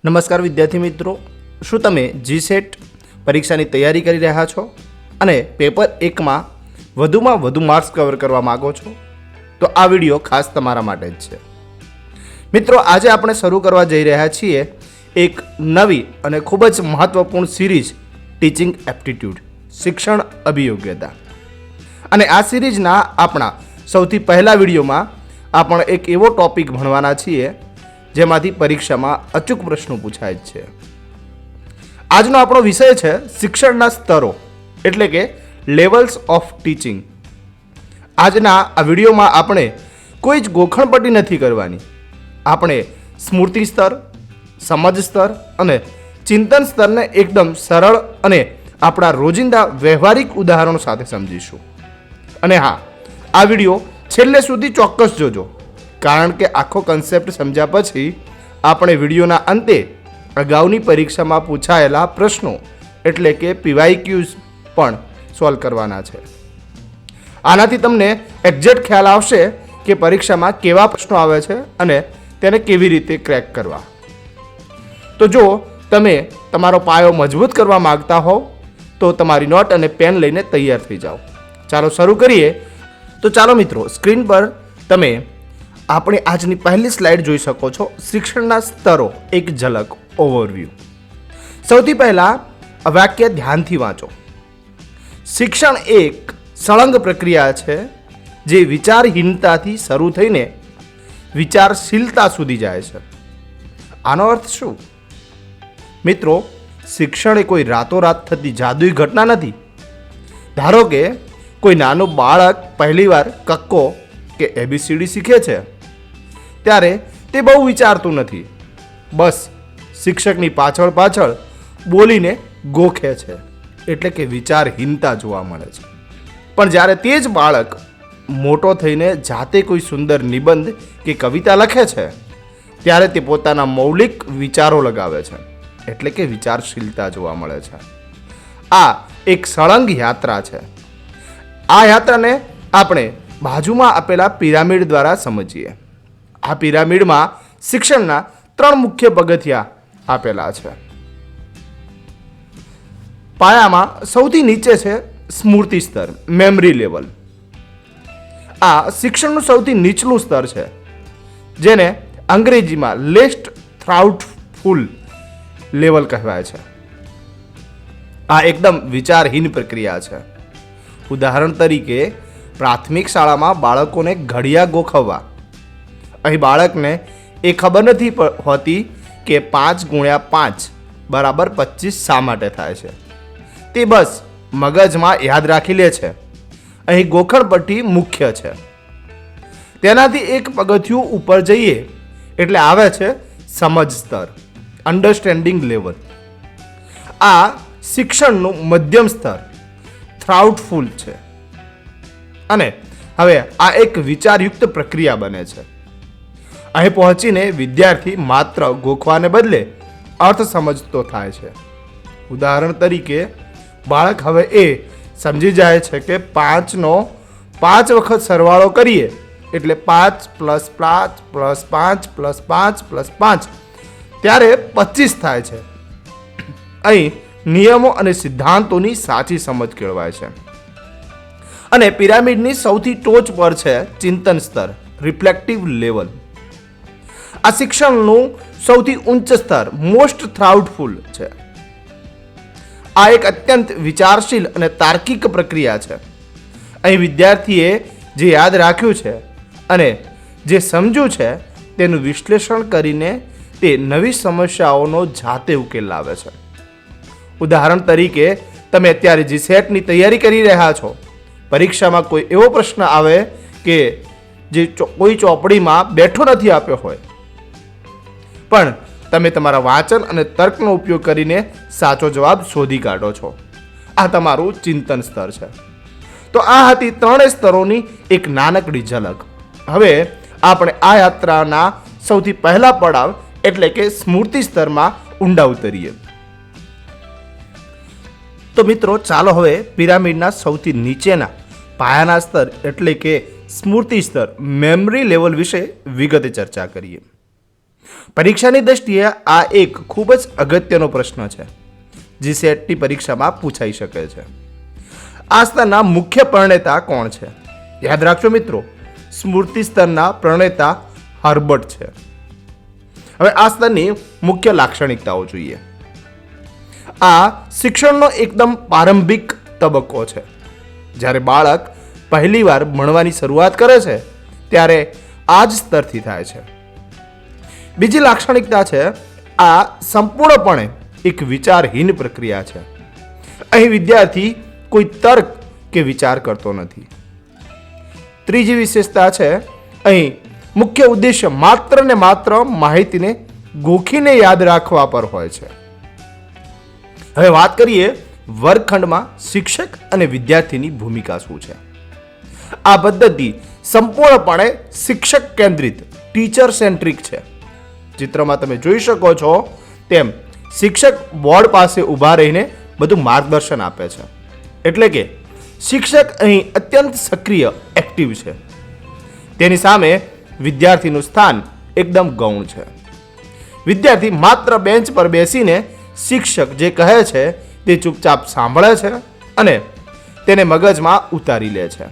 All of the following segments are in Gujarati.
નમસ્કાર વિદ્યાર્થી મિત્રો, શું તમે જીસેટ પરીક્ષાની તૈયારી કરી રહ્યા છો અને પેપર 1માં વધુમાં વધુ માર્ક્સ કવર કરવા માગો છો? તો આ વિડીયો ખાસ તમારા માટે જ છે. મિત્રો, આજે આપણે શરૂ કરવા જઈ રહ્યા છીએ એક નવી અને ખૂબ જ મહત્વપૂર્ણ સિરીઝ ટીચિંગ એપ્ટિટ્યૂડ, શિક્ષણ અભિયોગ્યતા. અને આ સિરીઝના આપણા સૌથી પહેલા વિડીયોમાં આપણે એક એવો ટોપિક ભણવાના છીએ જેમાંથી પરીક્ષામાં અચૂક પ્રશ્નો પૂછાય જ છે. આજનો આપણો વિષય છે શિક્ષણના સ્તરો, એટલે કે લેવલ્સ ઓફ ટીચિંગ. આજના આ વિડીયોમાં આપણે કોઈ જ ગોખણપટ્ટી નથી કરવાની. આપણે સ્મૃતિ સ્તર, સમજ સ્તર અને ચિંતન સ્તરને એકદમ સરળ અને આપણા રોજિંદા વ્યવહારિક ઉદાહરણો સાથે સમજીશું. અને હા, આ વિડીયો છેલ્લે સુધી ચોક્કસ જોજો, કારણ કે આખો કન્સેપ્ટ સમજ્યા પછી આપણે વિડીયોના અંતે અગાઉની પરીક્ષામાં પૂછાયેલા પ્રશ્નો એટલે કે PYQs પણ સોલ્વ કરવાના છે. આનાથી તમને એક્ઝેક્ટ ખ્યાલ આવશે કે પરીક્ષામાં કેવા પ્રશ્નો આવે છે અને તેને કેવી રીતે ક્રેક કરવા. તો જો તમે તમારો પાયો મજબૂત કરવા માંગતા હોવ તો તમારી નોટ અને પેન લઈને તૈયાર થઈ જાઓ. ચાલો શરૂ કરીએ. તો ચાલો મિત્રો, સ્ક્રીન પર તમે આપણે આજની પહેલી સ્લાઇડ જોઈ શકો છો. શિક્ષણના સ્તરો, એક ઝલક, ઓવરવ્યૂ. સૌથી પહેલા વાક્ય ધ્યાનથી વાંચો. શિક્ષણ એક સળંગ પ્રક્રિયા છે જે વિચારહીનતાથી શરૂ થઈને વિચારશીલતા સુધી જાય છે. આનો અર્થ શું? મિત્રો, શિક્ષણ એ કોઈ રાતોરાત થતી જાદુઈ ઘટના નથી. ધારો કે કોઈ નાનું બાળક પહેલીવાર કક્કો કે ABCD શીખે છે, ત્યારે તે બહુ વિચારતું નથી, બસ શિક્ષકની પાછળ પાછળ બોલીને ગોખે છે, એટલે કે વિચારહીનતા જોવા મળે છે. પણ જ્યારે તે જ બાળક મોટો થઈને જાતે કોઈ સુંદર નિબંધ કે કવિતા લખે છે, ત્યારે તે પોતાના મૌલિક વિચારો લગાવે છે, એટલે કે વિચારશીલતા જોવા મળે છે. આ એક સળંગ યાત્રા છે. આ યાત્રાને આપણે બાજુમાં આપેલા પિરામિડ દ્વારા સમજીએ. આ પિરામિડમાં શિક્ષણના 3 મુખ્ય પગથિયા આપેલા છે. પાયામાં સૌથી નીચે છે સ્મૃતિ સ્તર, મેમરી લેવલ. આ શિક્ષણનું સૌથી નીચલું સ્તર છે, જેને અંગ્રેજીમાં લેસ્ટ થાઉટફુલ લેવલ કહેવાય છે. આ એકદમ વિચારહીન પ્રક્રિયા છે. ઉદાહરણ તરીકે, પ્રાથમિક શાળામાં બાળકોને ઘડિયા ગોખવવા. અહીં બાળકને એ ખબર નથી હોતી કે 5 × 5 = 25 શા માટે થાય છે. તે બસ મગજમાં યાદ રાખી લે છે. અહીં ગોખણપટ્ટી મુખ્ય છે. તેનાથી એક પગથિયું ઉપર જઈએ એટલે આવે છે સમજ સ્તર, અન્ડરસ્ટેન્ડિંગ લેવલ. આ શિક્ષણનું મધ્યમ સ્તર, થાઉટફુલ છે. અને હવે આ એક વિચારયુક્ત પ્રક્રિયા બને છે. અહીં પહોંચીને વિદ્યાર્થી માત્ર ગોખવાને બદલે અર્થ સમજતો થાય છે. ઉદાહરણ તરીકે, બાળક હવે એ સમજી જાય છે કે 5નો 5 વખત સરવાળો કરીએ એટલે 5 + 5 + 5 + 5 + 5 ત્યારે 25 થાય છે. અહીં નિયમો અને સિદ્ધાંતોની સાચી સમજ કેળવાય છે. અને પિરામિડની સૌથી ટોચ પર છે ચિંતન સ્તર, રિફ્લેક્ટિવ લેવલ. આ શિક્ષણનું સૌથી ઉચ્ચ સ્તર, મોસ્ટ થાઉટફુલ છે. આ એક અત્યંત વિચારશીલ અને તાર્કિક પ્રક્રિયા છે. અહીં વિદ્યાર્થીએ જે યાદ રાખ્યું છે અને જે સમજ્યું છે તેનું વિશ્લેષણ કરીને તે નવી સમસ્યાઓનો જાતે ઉકેલ લાવે છે. ઉદાહરણ તરીકે, તમે અત્યારે જીસેટની તૈયારી કરી રહ્યા છો. પરીક્ષામાં કોઈ એવો પ્રશ્ન આવે કે જે કોઈ ચોપડીમાં બેઠો નથી આપ્યો હોય, પણ તમે તમારા વાંચન અને તર્કનો ઉપયોગ કરીને સાચો જવાબ શોધી કાઢો છો. આ તમારું ચિંતન સ્તર છે. તો આ હતી 3 સ્તરોની એક નાનકડી ઝલક. હવે આપણે આ યાત્રાના સૌથી પહેલા પડાવ એટલે કે સ્મૃતિ સ્તરમાં ઊંડા ઉતરીએ. તો મિત્રો, ચાલો હવે પિરામિડના સૌથી નીચેના પાયાના સ્તર એટલે કે સ્મૃતિ સ્તર, મેમરી લેવલ વિશે વિગતે ચર્ચા કરીએ. પરીક્ષાની દ્રષ્ટિએ આ એક ખૂબ જ અગત્યનો પ્રશ્ન છે. જીસેટની પરીક્ષામાં પૂછાઈ શકે છે. આ સ્તરના મુખ્ય પ્રણેતા કોણ છે? યાદ રાખજો મિત્રો, સ્મૃતિ સ્તરના પ્રણેતા હર્બર્ટ છે. હવે આ સ્તરની મુખ્ય લાક્ષણિકતાઓ જોઈએ. આ શિક્ષણનો એકદમ પ્રારંભિક તબક્કો છે. જ્યારે બાળક પહેલીવાર ભણવાની શરૂઆત કરે છે ત્યારે આ જ સ્તરથી થાય છે. બીજી લાક્ષણિકતા છે, આ સંપૂર્ણપણે એક વિચારહીન પ્રક્રિયા છે. અહીં વિદ્યાર્થી કોઈ તર્ક કે વિચાર કરતો નથી. ત્રીજી વિશેષતા છે, અહીં મુખ્ય ઉદ્દેશ્ય માત્ર ને માત્ર માહિતીને ગોખીને યાદ રાખવા પર હોય છે. હવે વાત કરીએ વર્ગખંડમાં શિક્ષક અને વિદ્યાર્થીની ભૂમિકા શું છે. આ પદ્ધતિ સંપૂર્ણપણે શિક્ષક કેન્દ્રિત, ટીચર સેન્ટ્રિક છે. ચિત્રમાં તમે જોઈ શકો છો તેમ શિક્ષક બોર્ડ પાસે ઊભા રહીને બધું માર્ગદર્શન આપે છે. એટલે કે શિક્ષક અહીં અત્યંત સક્રિય, એક્ટિવ છે. તેની સામે વિદ્યાર્થીનું સ્થાન એકદમ ગૌણ છે. વિદ્યાર્થી માત્ર બેન્ચ પર બેસીને શિક્ષક જે કહે છે તે ચૂપચાપ સાંભળે છે અને તેને મગજમાં ઉતારી લે છે.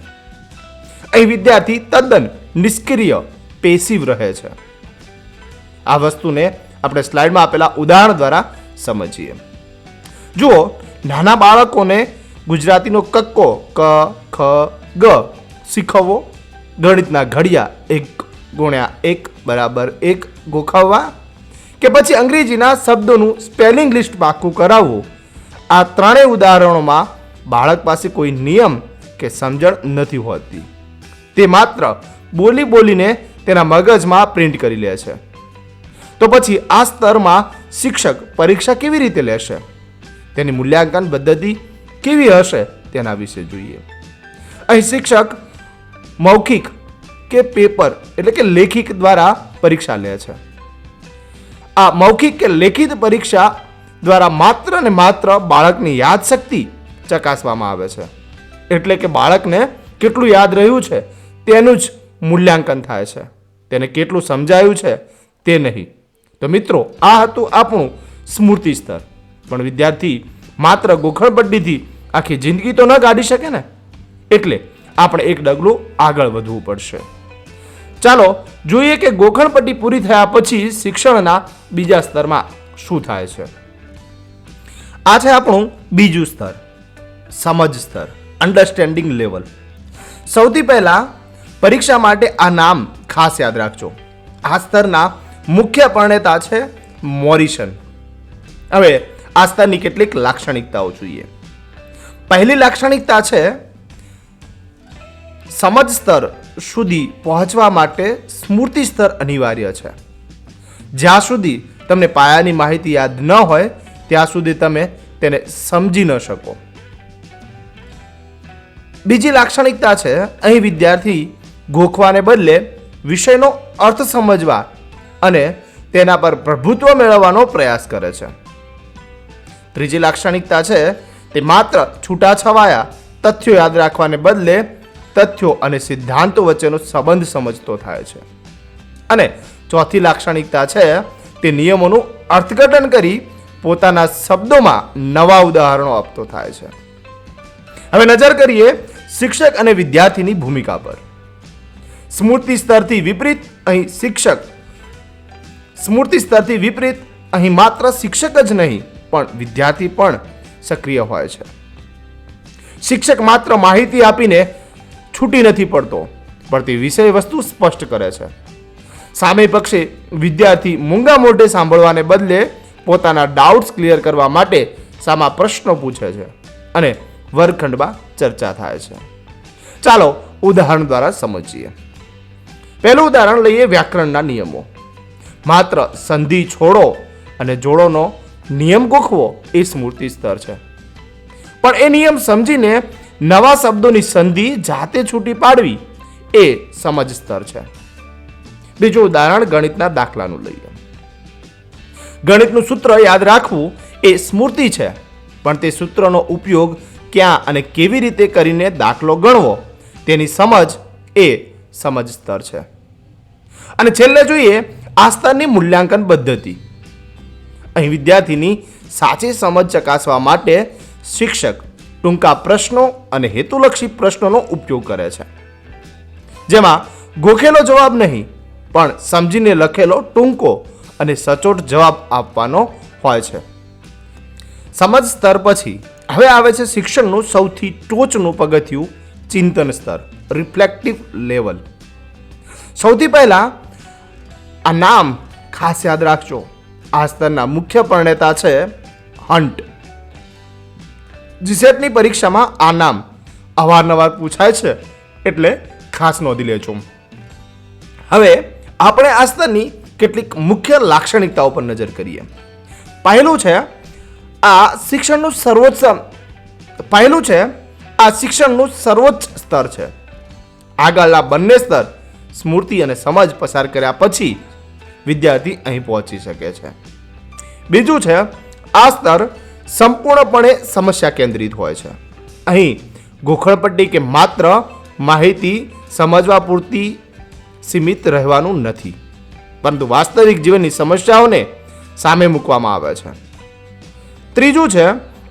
અહીં વિદ્યાર્થી તદ્દન નિષ્ક્રિય, પેસિવ રહે છે. આ વસ્તુને આપણે સ્લાઇડમાં આપેલા ઉદાહરણ દ્વારા સમજીએ. જુઓ, નાના બાળકોને ગુજરાતીનો કક્કો, ક, ખ, ગ શીખવવો, ગણિતના ઘડિયા 1 × 1 = 1 ગોખવવા કે પછી અંગ્રેજીના શબ્દોનું સ્પેલિંગ લિસ્ટ પાક્કું કરાવવું, આ ત્રણેય ઉદાહરણોમાં બાળક પાસે કોઈ નિયમ કે સમજણ નથી હોતી. તે માત્ર બોલી બોલીને તેના મગજમાં પ્રિન્ટ કરી લે છે. તો પછી આ સ્તરમાં શિક્ષક પરીક્ષા કેવી રીતે લેશે? તેની મૂલ્યાંકન પદ્ધતિ કેવી હશે તેના વિશે જોઈએ. અહીં શિક્ષક મૌખિક કે પેપર એટલે કે લેખિત દ્વારા પરીક્ષા લે છે. આ મૌખિક કે લેખિત પરીક્ષા દ્વારા માત્ર ને માત્ર બાળકની યાદશક્તિ ચકાસવામાં આવે છે. એટલે કે બાળકને કેટલું યાદ રહ્યું છે તેનું જ મૂલ્યાંકન થાય છે, તેને કેટલું સમજાયું છે તે નહીં. તો મિત્રો, આ હતું આપણું સ્મૃતિ સ્તર. પણ વિદ્યાર્થી માત્ર ગોખણપટ્ટીથી આખી જિંદગી તો ન કાઢી શકે ને, એટલે આપણે એક ડગલું આગળ વધવું પડશે. ચાલો જોઈએ કે ગોખણપટ્ટી પૂરી થયા પછી શિક્ષણના બીજા સ્તરમાં શું થાય છે. આ છે આપણું બીજું સ્તર, સમજ સ્તર, અન્ડરસ્ટેન્ડિંગ લેવલ. સૌથી પહેલા પરીક્ષા માટે આ નામ ખાસ યાદ રાખજો. આ સ્તરના મુખ્ય પ્રણેતા છે મોરિસન. હવે આ સ્તરની કેટલીક લાક્ષણિકતાઓ જોઈએ. પહેલી લાક્ષણિકતા છે, સમજ સ્તર સુધી પહોંચવા માટે સ્મૃતિ સ્તર અનિવાર્ય છે. જ્યાં સુધી તમને પાયાની માહિતી યાદ ન હોય ત્યાં સુધી તમે તેને સમજી ન શકો. બીજી લાક્ષણિકતા છે, અહીં વિદ્યાર્થી ગોખવાને બદલે વિષયનો અર્થ સમજવા અને તેના પર પ્રભુત્વ મેળવવાનો પ્રયાસ કરે છે. ત્રીજી લાક્ષણિકતા છે, તે માત્ર છૂટાછવાયા તથ્યો યાદ રાખવાને બદલે તથ્યો અને સિદ્ધાંતો વચ્ચેનો સંબંધ સમજતો થાય છે. અને ચોથી લાક્ષણિકતા છે, તે નિયમોનું અર્થઘટન કરી પોતાના શબ્દોમાં નવા ઉદાહરણો આપતો થાય છે. હવે નજર કરીએ શિક્ષક અને વિદ્યાર્થીની ભૂમિકા પર. સ્મૃતિ સ્તરથી વિપરીત અહીં માત્ર શિક્ષક જ નહીં પણ વિદ્યાર્થી પણ સક્રિય હોય છે. શિક્ષક માત્ર માહિતી આપીને છૂટી નથી પડતો, પણ તે વિષય વસ્તુ સ્પષ્ટ કરે છે. સામે પક્ષે વિદ્યાર્થી મૂંગા મોઢે સાંભળવાને બદલે પોતાના ડાઉટ્સ ક્લિયર કરવા માટે સામા પ્રશ્નો પૂછે છે અને વર્ગખંડમાં ચર્ચા થાય છે. ચાલો ઉદાહરણ દ્વારા સમજીએ. પહેલું ઉદાહરણ લઈએ વ્યાકરણના નિયમો. માત્ર સંધિ છોડો અને જોડોનો નિયમ ગોખવો એ સ્મૃતિ સ્તર છે, પણ એ નિયમ સમજીને નવા શબ્દોની સંધિ જાતે છૂટી પાડવી એ સમજ સ્તર છે. બીજું ઉદાહરણ ગણિતના દાખલાનું લઈએ. ગણિતનું સૂત્ર યાદ રાખવું એ સ્મૃતિ છે, પણ તે સૂત્રનો ઉપયોગ ક્યાં અને કેવી રીતે કરીને દાખલો ગણવો તેની સમજ એ સમજ સ્તર છે. અને છેલ્લે જોઈએ આ સ્તરની મૂલ્યાંકન પદ્ધતિ. અહીં વિદ્યાર્થીની સાચી સમજ ચકાસવા માટે શિક્ષક ટૂંકા પ્રશ્નો અને હેતુલક્ષી પ્રશ્નોનો ઉપયોગ કરે છે, જેમાં ગોખેલો જવાબ નહીં પણ સમજીને લખેલો ટૂંકો અને સચોટ જવાબ આપવાનો હોય છે. સમજ સ્તર પછી હવે આવે છે શિક્ષણનું સૌથી ટોચનું પગથિયું, ચિંતન સ્તર, રિફ્લેક્ટિવ લેવલ. સૌથી પહેલા આ નામ ખાસ યાદ રાખજો. આ સ્તરના મુખ્ય પરિણેતા છે હન્ટ. જીસેટની પરીક્ષામાં આ નામ અવારનવાર પૂછાય છે, એટલે ખાસ નોંધી લેજો. હવે આપણે આ સ્તરની કેટલીક મુખ્ય લાક્ષણિકતાઓ પર નજર કરીએ. પહેલું છે આ શિક્ષણનું સર્વોચ્ચ સ્તર છે. આગળના બંને સ્તર સ્મૃતિ અને સમજ પસાર કર્યા પછી વિદ્યાર્થી અહીં પહોંચી શકે છે. બીજું છે આ સ્તર સંપૂર્ણપણે સમસ્યા કેન્દ્રિત હોય છે. અહીં ગોખણપટ્ટી કે માત્ર માહિતી સમજવા પૂરતી સીમિત રહેવાનું નથી, પરંતુ વાસ્તવિક જીવનની સમસ્યાઓને સામે મૂકવામાં આવે છે. ત્રીજું છે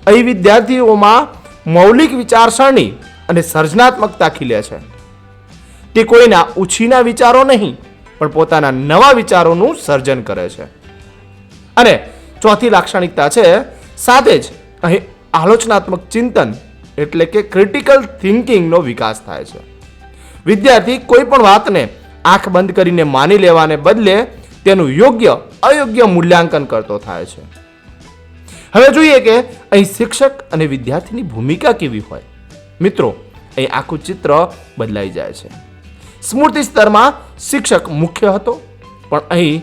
અહીં વિદ્યાર્થીઓમાં મૌલિક વિચારસરણી અને સર્જનાત્મકતા ખીલે છે. તે કોઈના ઉછીના વિચારો નહીં પણ પોતાના નવા વિચારોનું સર્જન કરે છે. અને ચોથી લાક્ષણિકતા છે સાથે જ અહીં આલોચનાત્મક ચિંતન એટલે કે ક્રિટિકલ થિંકિંગનો વિકાસ થાય છે. વિદ્યાર્થી કોઈ પણ વાતને આંખ બંધ કરીને માની લેવાને બદલે તેનું યોગ્ય અયોગ્ય મૂલ્યાંકન કરતો થાય છે. હવે જોઈએ કે અહીં શિક્ષક અને વિદ્યાર્થીની ભૂમિકા કેવી હોય. મિત્રો, અહીં આખું ચિત્ર બદલાઈ જાય છે. સ્મૃતિ સ્તરમાં શિક્ષક મુખ્ય હતો, પણ અહીં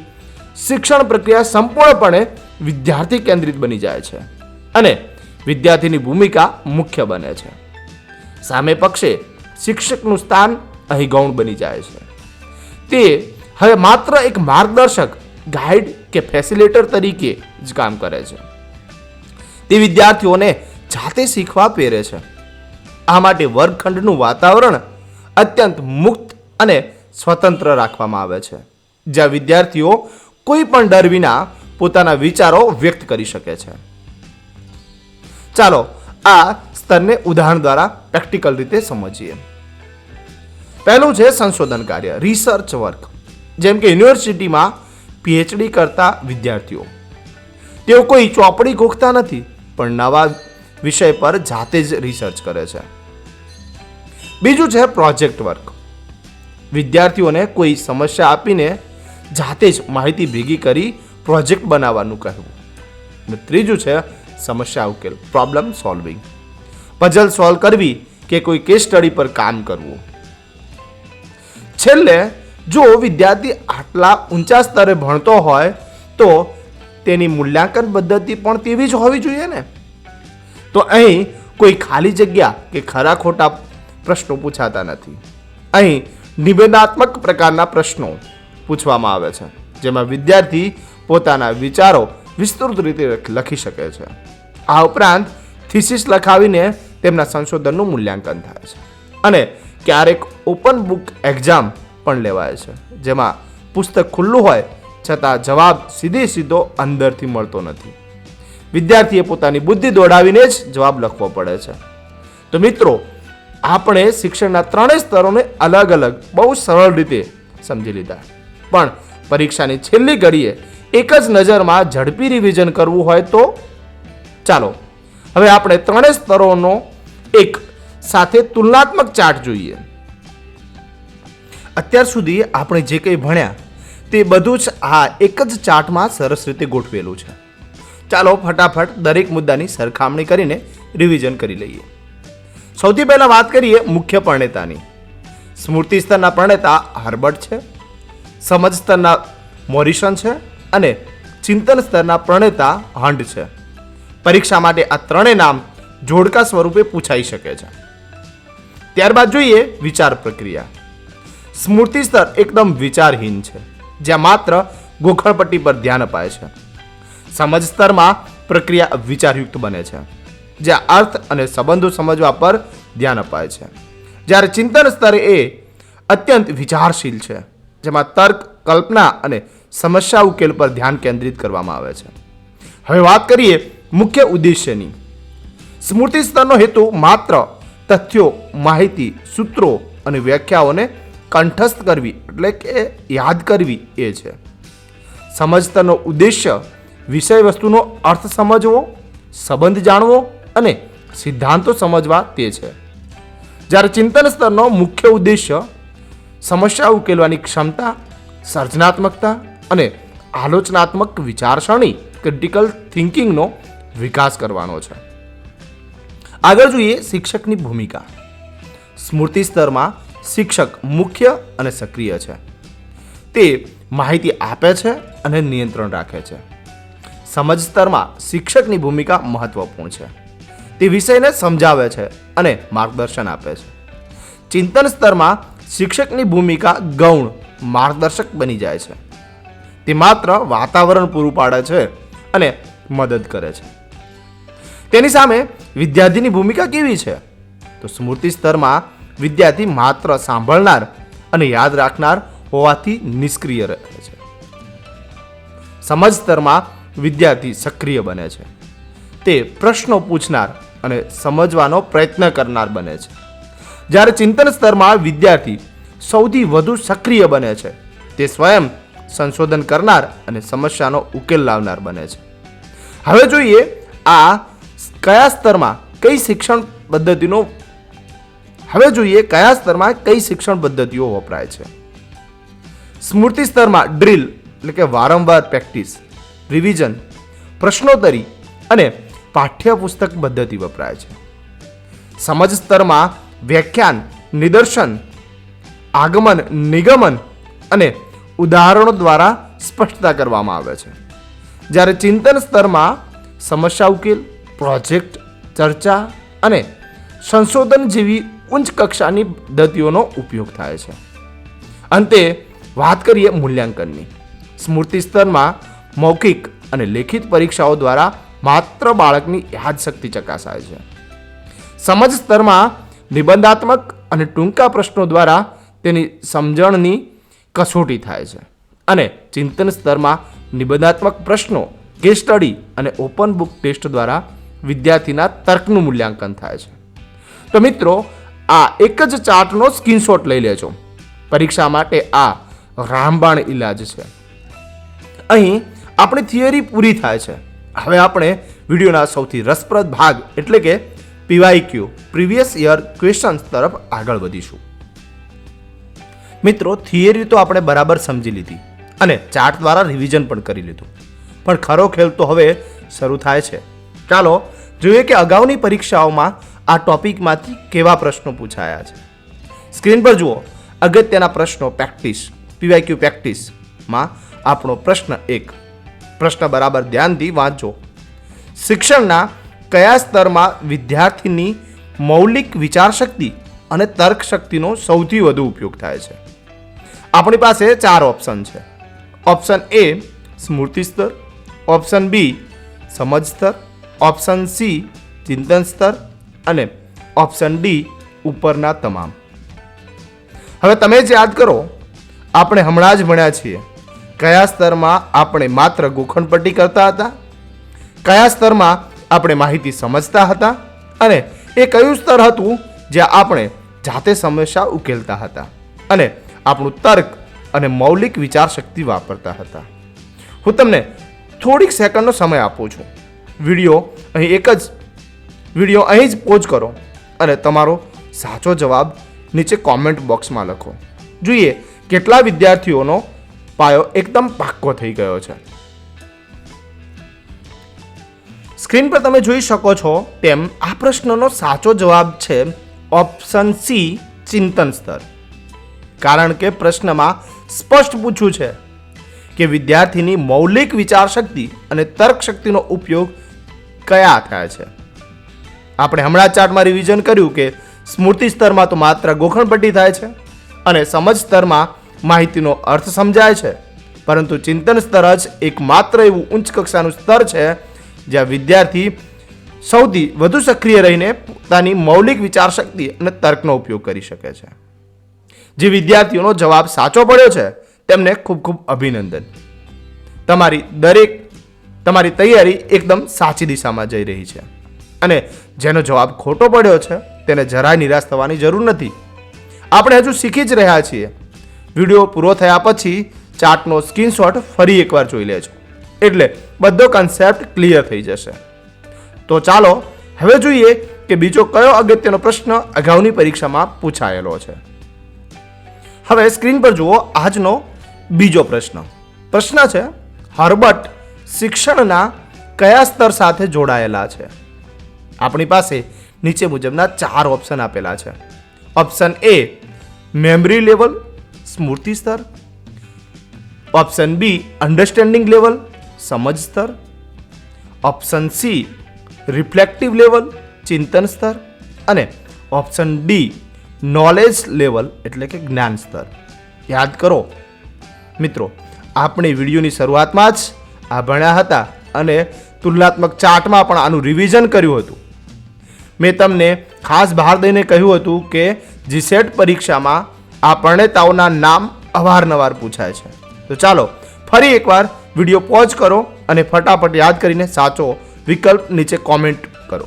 શિક્ષણ પ્રક્રિયા સંપૂર્ણપણે વિદ્યાર્થી કેન્દ્રિત બની જાય છે અને વિદ્યાર્થીની ભૂમિકા મુખ્ય બને છે. સામે પક્ષે શિક્ષકનું સ્થાન અહીં ગૌણ બની જાય છે. તે હવે માત્ર એક માર્ગદર્શક, ગાઈડ કે ફેસિલિટેટર તરીકે જ કામ કરે છે. તે વિદ્યાર્થીઓને જાતે શીખવા પ્રેરે છે. આ માટે વર્ગખંડનું વાતાવરણ અત્યંત મુક્ત અને સ્વતંત્ર રાખવામાં આવે છે, જ્યાં વિદ્યાર્થીઓ કોઈ પણ ડર વિના પોતાના વિચારો વ્યક્ત કરી શકે છે. ચાલો આ સ્તરને ઉદાહરણ દ્વારા પ્રેક્ટિકલ રીતે સમજીએ. પહેલું છે સંશોધન કાર્ય, રિસર્ચ વર્ક. જેમ કે યુનિવર્સિટીમાં પીએચડી કરતા વિદ્યાર્થીઓ, તેઓ કોઈ ચોપડી ગોખતા નથી પણ નવા વિષય પર જાતે જ રિસર્ચ કરે છે. બીજું છે પ્રોજેક્ટ વર્ક. વિદ્યાર્થીઓને કોઈ સમસ્યા આપીને જાતે જ માહિતી ભેગી કરી પ્રોજેક્ટ બનાવવાનું કહેવું. અને ત્રીજું છે સમસ્યા ઉકેલ, પ્રોબ્લેમ સોલ્વિંગ. પઝલ સોલ્વ કરવી કે કોઈ કેસ સ્ટડી પર કામ કરવું. છેલ્લે જો વિદ્યાર્થી આટલા ઊંચા સ્તરે ભણતો હોય તો તેની મૂલ્યાંકન પદ્ધતિ પણ તેવી જ હોવી જોઈએ ને. તો અહીં કોઈ ખાલી જગ્યા કે ખરા ખોટા પ્રશ્નો પૂછાતા નથી. અહીં નિબંધાત્મક પ્રકારના પ્રશ્નો પૂછવામાં આવે છે, જેમાં વિદ્યાર્થી પોતાના વિચારો વિસ્તૃત રીતે લખી શકે છે. આ ઉપરાંત થીસીસ લખાવીને તેમના સંશોધનનું મૂલ્યાંકન થાય છે. અને ક્યારેક ઓપન બુક એક્ઝામ પણ લેવાય છે, જેમાં પુસ્તક ખુલ્લું હોય છતાં જવાબ સીધો અંદરથી મળતો નથી. વિદ્યાર્થીએ પોતાની બુદ્ધિ દોડાવીને જ જવાબ લખવો પડે છે. તો મિત્રો, આપણે શિક્ષણના ત્રણેય સ્તરોને અલગ અલગ બહુ સરળ રીતે સમજી લીધા. પણ પરીક્ષાની છેલ્લી ઘડીએ એક જ નજરમાં ઝડપી રિવિઝન કરવું હોય તો ચાલો હવે આપણે ત્રણેય સ્તરોનો એક સાથે તુલનાત્મક ચાર્ટ જોઈએ. અત્યાર સુધી આપણે જે કંઈ ભણ્યા તે બધું જ આ એક જ ચાર્ટમાં સરસ રીતે ગોઠવેલું છે. ચાલો ફટાફટ દરેક મુદ્દાની સરખામણી કરીને રિવિઝન કરી લઈએ. સૌથી પહેલા વાત કરીએ મુખ્ય પરિણેતાની. સ્મૃતિ સ્તરના પરિણેતા હર્બર્ટ છે, સમજ સ્તરના મોરિસન છે અને ચિંતન સ્તરના પરિણેતા હન્ટ છે. પરીક્ષા માટે આ ત્રણેય નામ જોડકા સ્વરૂપે પૂછાઈ શકે છે. ત્યારબાદ જોઈએ વિચાર પ્રક્રિયા. સ્મૃતિ સ્તર એકદમ વિચારહીન છે, જ્યાં માત્ર ગોખણપટ્ટી પર ધ્યાન અપાય છે. સમજ સ્તરમાં પ્રક્રિયા વિચારયુક્ત બને છે, જ્યાં અર્થ અને સંબંધો સમજવા પર ધ્યાન અપાય છે. જ્યારે ચિંતન સ્તર એ અત્યંત વિચારશીલ છે, જેમાં તર્ક, કલ્પના અને સમસ્યા ઉકેલ પર ધ્યાન કેન્દ્રિત કરવામાં આવે છે. હવે વાત કરીએ મુખ્ય ઉદ્દેશ્યની. સ્મૃતિ સ્તરનો હેતુ માત્ર તથ્યો, માહિતી, સૂત્રો અને વ્યાખ્યાઓને કંઠસ્થ કરવી એટલે કે યાદ કરવી એ છે. સમજ સ્તરનો ઉદ્દેશ્ય વિષય વસ્તુનો અર્થ સમજવો, સંબંધ જાણવો અને સિદ્ધાંતો સમજવા તે છે. જ્યારે ચિંતન સ્તરનો મુખ્ય ઉદ્દેશ્ય સમસ્યા ઉકેલવાની ક્ષમતા, સર્જનાત્મકતા અને આલોચનાત્મક વિચારસરણી ક્રિટિકલ થિંકિંગનો વિકાસ કરવાનો છે. આગળ જોઈએ શિક્ષકની ભૂમિકા. સ્મૃતિ સ્તરમાં શિક્ષક મુખ્ય અને સક્રિય છે. તે માહિતી આપે છે અને નિયંત્રણ રાખે છે. સમજ સ્તરમાં શિક્ષકની ભૂમિકા મહત્વપૂર્ણ છે. તે વિષયને સમજાવે છે અને માર્ગદર્શન આપે છે. ચિંતન સ્તરમાં શિક્ષકની ભૂમિકા ગૌણ માર્ગદર્શક બની જાય છે. તે માત્ર વાતાવરણ પૂરું પાડે છે અને મદદ કરે છે. તેની સામે વિદ્યાર્થીની ભૂમિકા કેવી છે? તો સ્મૃતિ સ્તરમાં વિદ્યાર્થી માત્ર સાંભળનાર અને યાદ રાખનાર હોવાથી નિષ્ક્રિય રહે છે. સમજ સ્તરમાં વિદ્યાર્થી સક્રિય બને છે. તે પ્રશ્નો પૂછનાર અને સમજવાનો પ્રયત્ન કરનાર બને છે. જ્યારે ચિંતન સ્તરમાં વિદ્યાર્થી સૌથી વધુ સક્રિય બને છે. તે સ્વયં સંશોધન કરનાર અને સમસ્યાનો ઉકેલ લાવનાર બને છે. હવે જોઈએ આ કયા સ્તરમાં કઈ શિક્ષણ પદ્ધતિઓ વપરાય છે. સ્મૃતિ સ્તરમાં ડ્રીલ એટલે કે વારંવાર પ્રેક્ટિસ, રિવિઝન, પ્રશ્નોત્તરી અને પાઠ્યપુસ્તક પદ્ધતિ વપરાય છે. સમજ સ્તરમાં વ્યાખ્યાન, નિદર્શન, આગમન, નિગમન અને ઉદાહરણો દ્વારા સ્પષ્ટતા કરવામાં આવે છે. જ્યારે ચિંતન સ્તરમાં સમસ્યા ઉકેલ, પ્રોજેક્ટ, ચર્ચા અને સંશોધન જેવી ઉચ્ચ કક્ષાની પદ્ધતિઓનો ઉપયોગ થાય છે. અંતે વાત કરીએ મૂલ્યાંકનની. સ્મૃતિ સ્તરમાં મૌખિક અને લેખિત પરીક્ષાઓ દ્વારા માત્ર બાળકની યાદશક્તિ ચકાસાય છે. સમજ સ્તરમાં નિબંધાત્મક અને ટૂંકા પ્રશ્નો દ્વારા તેની સમજણની કસોટી થાય છે અને ચિંતન સ્તરમાં નિબંધાત્મક પ્રશ્નો, કેસ સ્ટડી અને ઓપન બુક ટેસ્ટ દ્વારા વિદ્યાર્થીના તર્કનું મૂલ્યાંકન થાય છે. તો મિત્રો, આ એક જ ચાર્ટનો સ્ક્રીનશોટ લઈ લેજો. પરીક્ષા માટે આ રામબાણ ઇલાજ છે. અહીં આપણી થિયરી પૂરી થાય છે. હવે આપણે વિડીયોના સૌથી રસપ્રદ ભાગ એટલે કે PYQ પ્રીવિયસ યર ક્વેશ્ચન્સ તરફ આગળ વધીશું. મિત્રો, થિયરી તો આપણે બરાબર સમજી લીધી અને ચાર્ટ દ્વારા રિવિઝન પણ કરી લીધું, પણ ખરો ખેલ તો હવે શરૂ થાય છે. ચાલો જોઈએ કે અગાઉની પરીક્ષાઓમાં આ ટોપિકમાંથી કેવા પ્રશ્નો પૂછાયા છે. સ્ક્રીન પર જુઓ અગત્યના પ્રશ્નો પ્રેક્ટિસ, PYQ પ્રેક્ટિસમાં આપણો પ્રશ્ન 1. પ્રશ્ન બરાબર ધ્યાનથી વાંચો. શિક્ષણના કયા સ્તરમાં વિદ્યાર્થીની મૌલિક વિચારશક્તિ અને તર્ક શક્તિનો સૌથી વધુ ઉપયોગ થાય છે? આપણી પાસે 4 ઓપ્શન છે. ઓપ્શન A સ્મૃતિ સ્તર, ઓપ્શન B સમજ સ્તર, ઓપ્શન C ચિંતન સ્તર અને ઓપ્શન D ઉપરના તમામ. હવે તમે જ યાદ કરો, આપણે હમણાં જ ભણ્યા છીએ કયા સ્તરમાં આપણે માત્ર ગોખણપટ્ટી કરતા હતા, કયા સ્તરમાં આપણે માહિતી સમજતા હતા અને એ કયું સ્તર હતું જ્યાં આપણે જાતે સમસ્યા ઉકેલતા હતા અને આપણું તર્ક અને મૌલિક વિચારશક્તિ વાપરતા હતા. હું તમને થોડીક સેકન્ડનો સમય આપું છું. વિડીયો અહીં જ પોઝ કરો અને તમારો સાચો જવાબ નીચે કોમેન્ટ બોક્સમાં લખો. જોઈએ કેટલા વિદ્યાર્થીઓનો પાયો એકદમ પાક્કો થઈ ગયો છે. સ્ક્રીન પર તમે જોઈ શકો છો તેમ આ પ્રશ્નનો સાચો જવાબ છે ઓપ્શન C ચિંતન સ્તર. કારણ કે પ્રશ્નમાં સ્પષ્ટ પૂછ્યું છે કે વિદ્યાર્થીની મૌલિક વિચારશક્તિ અને તર્ક શક્તિનો ઉપયોગ કયા થાય છે. આપણે હમણાં ચાર્ટમાં રિવિઝન કર્યું કે સ્મૃતિ સ્તરમાં તો માત્ર ગોખણપટ્ટી થાય છે અને સમજ સ્તરમાં માહિતીનો અર્થ સમજાય છે, પરંતુ ચિંતન સ્તર જ એકમાત્ર એવું ઉચ્ચ કક્ષાનું સ્તર છે જ્યાં વિદ્યાર્થી સૌથી વધુ સક્રિય રહીને પોતાની મૌલિક વિચારશક્તિ અને તર્કનો ઉપયોગ કરી શકે છે. જે વિદ્યાર્થીઓનો જવાબ સાચો પડ્યો છે તેમને ખૂબ ખૂબ અભિનંદન. તમારી તૈયારી એકદમ સાચી દિશામાં જઈ રહી છે. અને જેનો જવાબ ખોટો પડ્યો છે તેને જરાય નિરાશ થવાની જરૂર નથી. આપણે હજુ શીખી જ રહ્યા છીએ. વિડીયો પૂરો થયા પછી ચાર્ટનો સ્ક્રીનશોટ ફરી એકવાર જોઈ લેજો, એટલે બધો કન્સેપ્ટ ક્લિયર થઈ જશે. તો ચાલો હવે જોઈએ કે બીજો કયો અગત્યનો પ્રશ્ન અગાઉની પરીક્ષામાં પૂછાયેલો છે. હવે સ્ક્રીન પર જુઓ આજનો બીજો પ્રશ્ન. પ્રશ્ન છે, હર્બર્ટ શિક્ષણના કયા સ્તર સાથે જોડાયેલા છે? આપણી પાસે નીચે મુજબના 4 ઓપ્શન આપેલા છે. ઓપ્શન એ મેમરી લેવલ, સ્મૃતિ સ્તર. ઓપ્શન બી અન્ડરસ્ટેન્ડિંગ લેવલ, સમજ સ્તર. ઓપ્શન સી રિફ્લેક્ટિવ લેવલ, ચિંતન સ્તર. અને ઓપ્શન ડી નોલેજ લેવલ એટલે કે જ્ઞાન સ્તર. યાદ કરો મિત્રો, આપણે વિડીયોની શરૂઆતમાં જ આ ભણ્યા હતા અને તુલનાત્મક ચાર્ટમાં પણ આનું રિવિઝન કર્યું હતું. મેં તમને ખાસ ભાર દઈને કહ્યું હતું કે જીસેટ પરીક્ષામાં આ પરણેતાઓના નામ અવારનવાર પૂછાય છે. તો ચાલો ફરી એકવાર વિડીયો પોઝ કરો અને ફટાફટ યાદ કરીને સાચો વિકલ્પ નીચે કોમેન્ટ કરો.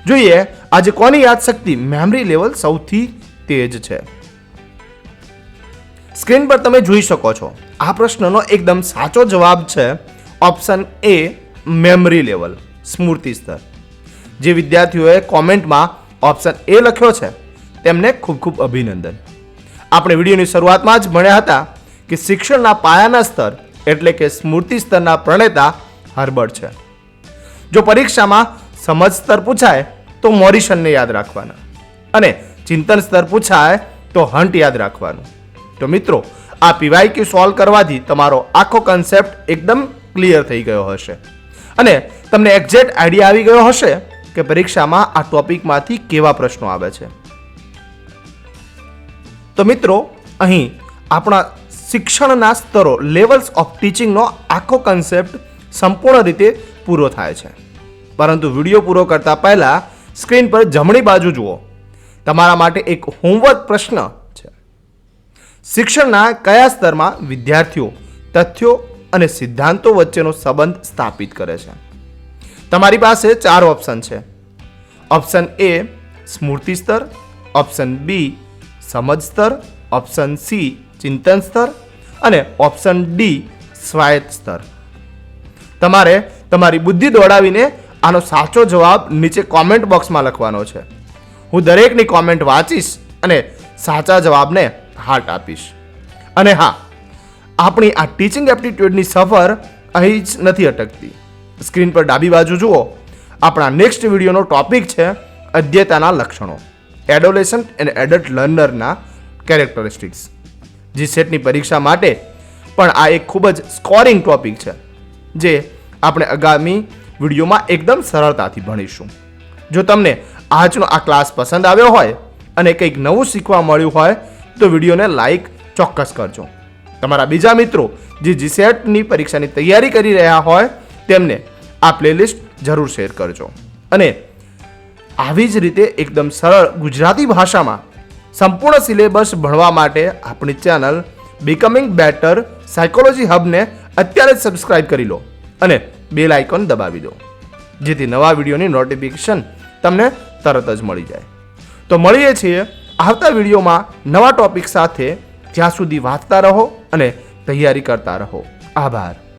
જોઈએ આજે કોની યાદશક્તિ મેમરી લેવલ સૌથી તેજ છે. સ્ક્રીન પર તમે જોઈ શકો છો આ પ્રશ્નનો એકદમ સાચો જવાબ છે ઓપ્શન એ મેમરી લેવલ, સ્મૃતિ સ્તર. જે વિદ્યાર્થીઓએ કોમેન્ટમાં ઓપ્શન એ લખ્યો છે તેમને ખૂબ ખૂબ અભિનંદન. આપણે વિડીયોની શરૂઆતમાં જ ભણ્યા હતા કે શિક્ષણના પાયાના સ્તર એટલે કે સ્મૃતિ સ્તરના પ્રણેતા હર્બર્ટ છે. જો પરીક્ષામાં સમજ સ્તર પૂછાય તો મોરિસનને યાદ રાખવાના અને ચિંતન સ્તર પૂછાય તો હન્ટ યાદ રાખવાનું. તો મિત્રો, આ પીવાયક્યુ સોલ્વ કરવાથી તમારો આખો કન્સેપ્ટ એકદમ ક્લિયર થઈ ગયો હશે અને તમને એક્ઝેક્ટ આઈડિયા આવી ગયો હશે કે પરીક્ષામાં આ ટોપિકમાંથી કેવા પ્રશ્નો આવે છે. તો મિત્રો, અહીં આપણા શિક્ષણના સ્તરો લેવલ્સ ઓફ ટીચિંગનો આખો કન્સેપ્ટ સંપૂર્ણ રીતે પૂરો થાય છે. પરંતુ વિડીયો પૂરો કરતા પહેલા સ્ક્રીન પર જમણી બાજુ જુઓ. તમારા માટે એક હોમવર્ક પ્રશ્ન છે. શિક્ષણના કયા સ્તરમાં વિદ્યાર્થીઓ તથ્યો અને સિદ્ધાંતો વચ્ચેનો સંબંધ સ્થાપિત કરે છે? તમારી પાસે 4 ઓપ્શન છે. ઓપ્શન એ સ્મૃતિ સ્તર, ઓપ્શન બી સમજ સ્તર, ઓપ્શન સી ચિંતન સ્તર અને ઓપ્શન ડી સ્વાયત્ત સ્તર. તમારે તમારી બુદ્ધિ દોડાવીને આનો સાચો જવાબ નીચે કોમેન્ટ બોક્સમાં લખવાનો છે. હું દરેકની કોમેન્ટ વાંચીશ અને સાચા જવાબને હાર્ટ આપીશ. અને હા, આપણી આ ટીચિંગ એપ્ટિટ્યૂડની સફર અહીં જ નથી અટકતી. સ્ક્રીન પર ડાબી બાજુ જુઓ. આપણા નેક્સ્ટ વિડીયોનો ટોપિક છે અધ્યયતાના લક્ષણો, એડોલેસન્ટ એન્ડ એડલ્ટ લર્નરના કેરેક્ટરિસ્ટિક્સ. જીસેટની પરીક્ષા માટે પણ આ એક ખૂબ જ સ્કોરિંગ ટોપિક છે જે આપણે આગામી વિડીયોમાં એકદમ સરળતાથી ભણીશું. જો તમને આજનો આ ક્લાસ પસંદ આવ્યો હોય અને કંઈક નવું શીખવા મળ્યું હોય તો વિડીયોને લાઈક ચોક્કસ કરજો. તમારા બીજા મિત્રો જે જીસેટની પરીક્ષાની તૈયારી કરી રહ્યા હોય તેમને આ પ્લેલિસ્ટ જરૂર શેર કરજો. અને આવી જ રીતે એકદમ સરળ ગુજરાતી ભાષામાં સંપૂર્ણ સિલેબસ ભણવા માટે આપણી ચેનલ બીકમિંગ બેટર સાયકોલોજી હબને અત્યારે જ સબસ્ક્રાઇબ કરી લો અને બેલ આઇકોન દબાવી દો, જેથી નવા વિડીયોની નોટિફિકેશન તમને તરત જ મળી જાય. તો મળીએ છીએ આવતા વિડીયોમાં નવા ટોપિક સાથે. ત્યાં સુધી વાંચતા રહો અને તૈયારી કરતા રહો. આભાર.